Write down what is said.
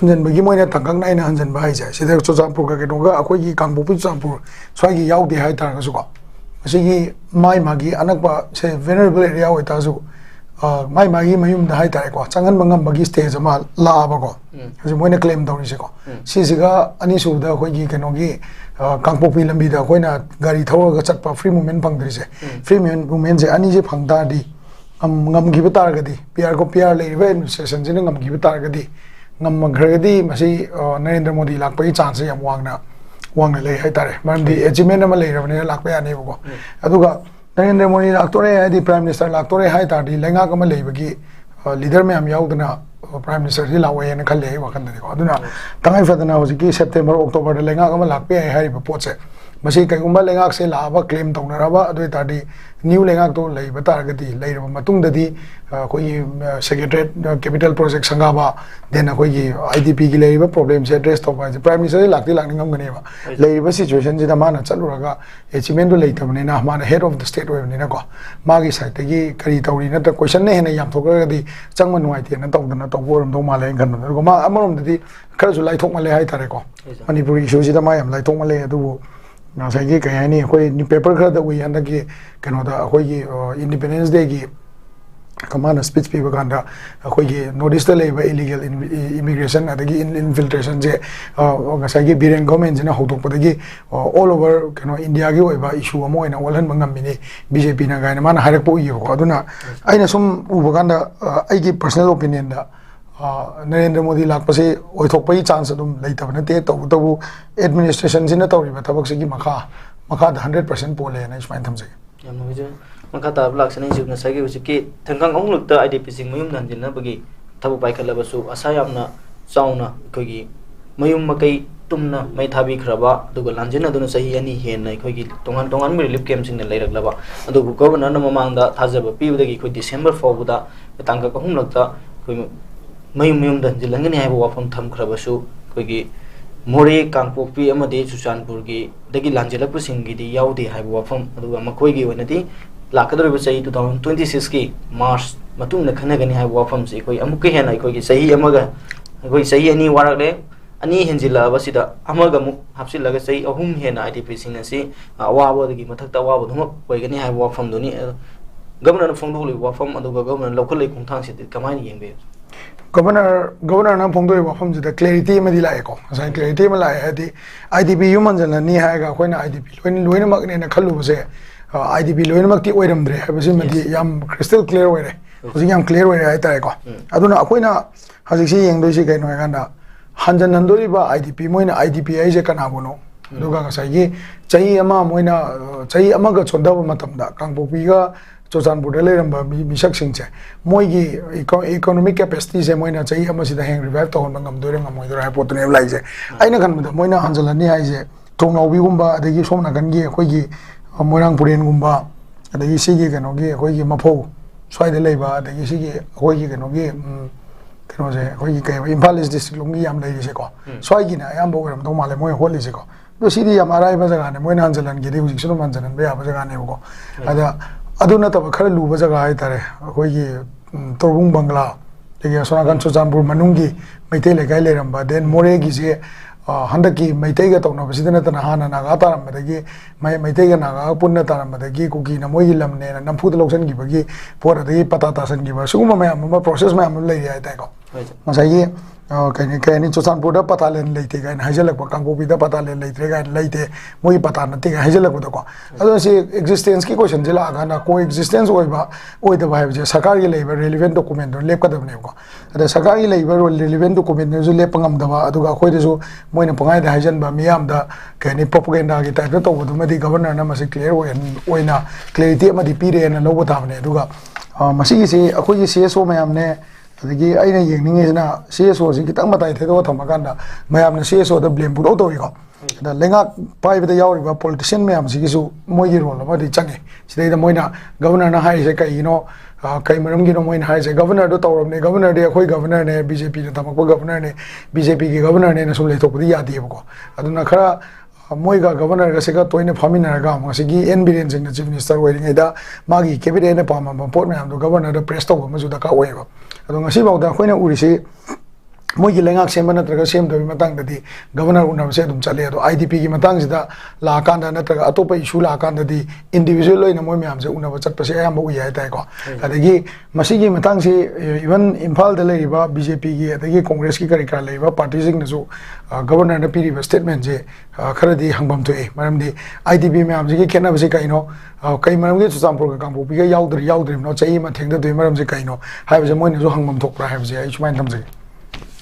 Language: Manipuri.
hanjan bagi moina tangkang naina hanjan ba haija sida chochampur ka kenoga akhoi kangpopi chochampur swagi yaudi hai tar ka suko asigi mai magi anakba se vulnerable area hoi ta su mai magi mayum da hai tar ko changan bangam bagi stage ama la ba ko asi moina claim dawri se ko sisiga ani su da akhoi kenogi kangpopi lambi da khoina gari thawra ga chatpa free movement phangdri se free movement je ani je phangda di ngam gi batar ga di pr ko pr le even session je ngam gi batar ga di ngam ghar masi Narendra Modi lakpai chance yam wangna lei hai tare mardi achievement ama lei rabane lakpai ani ko aduga Narendra Modi laktore hai di prime minister laktore hai tar di lenga kama lei bagi leader me am yaudana prime minister hi lawai na khalle wa kan ko aduna tangai fadana hojiki September October de lenga kama lakpai hai ba potse masi kaigumba lengak se laaba claim taunaraba adoi tadi new lengak to lei batar gadi lei raba matung dadi koi secretariat capital project sangaba then koi IDP gi lei ba problem se address to ba prime minister lakti lakningam gane ba lei ba situation ji da mana chaluraga achievement do lei tabne na mana head of the state we na ko magi side gi kari tauri na ta question ne hena yam thokra gadi changma nuai the na tawdana to boram do male gan ko ma amarom dadi khara su lai thok male hai tare ko manipuri issue ji da ma yam lai thok male adu na sai cái này khoi newspaper khar da wi handa ki kano da khoi gi independence day gi kamana speech paper ganda khoi gi notice da leba illegal immigration adagi infiltration je ga sai gi biren government jina hodok padagi all over kano india gi oiba issue amo ina walhan mangam mini bjp na ga na mana harak po yi ko aduna aina sum uba ganda ai gi personal opinion da Narendra Modi lakpase oithokpai chance adum leitabana te to administration jina tawriba thabak sigi makha da 100% pole na ismain thamjai yam no je makha ta blak sane jibna sagi usiki thangkang ongluk ta idp sing mayum nan jinna bagi thabu pai khalaba su asa yamna chauna kogi mayum makai tumna mai thabi khraba duga lanjina duna sahi ani hen nai kogi tongan relief camp sing na leiraklaba adu governor na mamangda thajaba pibudagi koi December fawda tangka kahumlakta koi mayum dan jilangani hai wafam tham khrabasu kogi more kangpopi amade Chuchanpur gi dagi lanjelapu singi di yaudi hai wafam aduga makoi gi wanati lakadori basai 2026 ki March matung na khanagani hai wafam se koi amuke hen ai koi gi sahi amaga koi sahi ani warakle ani henjila basida amaga mu hapsilaga sahi ahum hen IDP sing asi awabo dagi mathakta awabo dhuma koi gani hai wafam doni governor phongdoli wafam aduga governor local lei khungthang se kamai yengbe governor na phongdoi wafam jida clarity ma di lai ko sai clarity ma lai adi IDP human jana ni ha ga khoina IDP loina mak ne na khalu base IDP loina mak ti oiram dre ha base ma di yam crystal clear oire hoji yam clear oire ai tai ko aduna akoina haji si yeng doi si kai no ga na hanjan handori ba IDP moina IDP ai je kana bono duga ga sai gi chai ama moina chai ama ga chonda ba matam da kangpopi ga Chuchanpur de leramba misak singche moigi economic capacity se moina chai ama sida heng revive to ngam dore ngam moidora ha potne lai je aina kan mada moina hanjalani hai je thongnawi gumba adagi somna kan gi khoi gi moirang puren gumba adagi sigi kano gi khoi gi mapho swai de leiba adagi sigi khoi gi kano gi kano je khoi gi kai Imphal district lungi yam lai je ko swai gi na yam bo ram to male moi holi je ko do sidi yam arai ba jaga ne moina hanjalan gi de hujik sunu manjalan ba ya ba jaga ne ko ada aduna tab khara luba jaga hai tare koi gi torbung bangla degi sonakan Chuchanpur manungi maitai le gai le ramba den more gi je handaki maitai ga tawna basidana tana hana naga taram badagi maitai ga naga punna taram badagi kuki na moi lamne na nampu de loksan gi bagi pora de pata ta san gi ba suguma ma process ma le ai tai ko masai gi kaini Chuchanpur da pata len leite ga hajalak ba kangpopi da pata len leite ga leite moi pata na te ga hajalak ba ko ado si existence ki question jela ga na coexistence oiba oida ba je sarkar gi leiba relevant document lep ka da ne ko ada sarkar gi leiba relevant document ne ju lep ngam da ba adu ga khoi de ju moi na pangai da hajan ba miyam da kaini propaganda gi type to bu ma di governor na ma se clear oina clarity ma di pire na lo ta ne adu ga masi gi se akhoi gi CSO mayam ne adagi aina yengninge na CSO si kitang matai thedo thamaganda mayam na CSO da blame pu do ko da lenga pai da yauri ba politician mayam si gisu moi gi role ma di change sidai da moina governor na hai se kai no kai maram gi no moina hai se governor do tawram ne governor de khoi governor ne BJP da tamak governor ne BJP gi governor ne na sum le to pudi ya di ko aduna khara moiga governor ga sega toine famina ga ma sigi en biren jing na chief minister waiting ida magi cabinet na pama port ma do governor da press to ma ju da ka wai ba ado ngasi ba da khoina uri si मोगी लेंगाक सेम नत्रगा सेम दबी मतंग ददी गवर्नर उनब से दुम चले तो आईडीपी की मतंग सिदा लाकान नत्रगा अतोप इशू लाकान ददी इंडिविजुअल लोइना मोय म्याम से उनब चटपसे अयाम बु याय ताय को अदगी मसीगी मतंग से इवन इम्फाल द लेरिबा बीजेपी की अदगी कांग्रेस की करिका लेरिबा पार्टी सिंग नसु गवर्नर न पीरिबा स्टेटमेंट जे खरदी हंगबम थोए मरमदी आईडीपी म्याम से खेना बसे काइनो कई मरमगे सुचामपुर कांगपु पिगा याउद्री नो चाई मा थेंग द दुई मरम से काइनो हाइबसे मोय नसु हंगबम थोकरा हाइबसे आई सुमाइन थमजे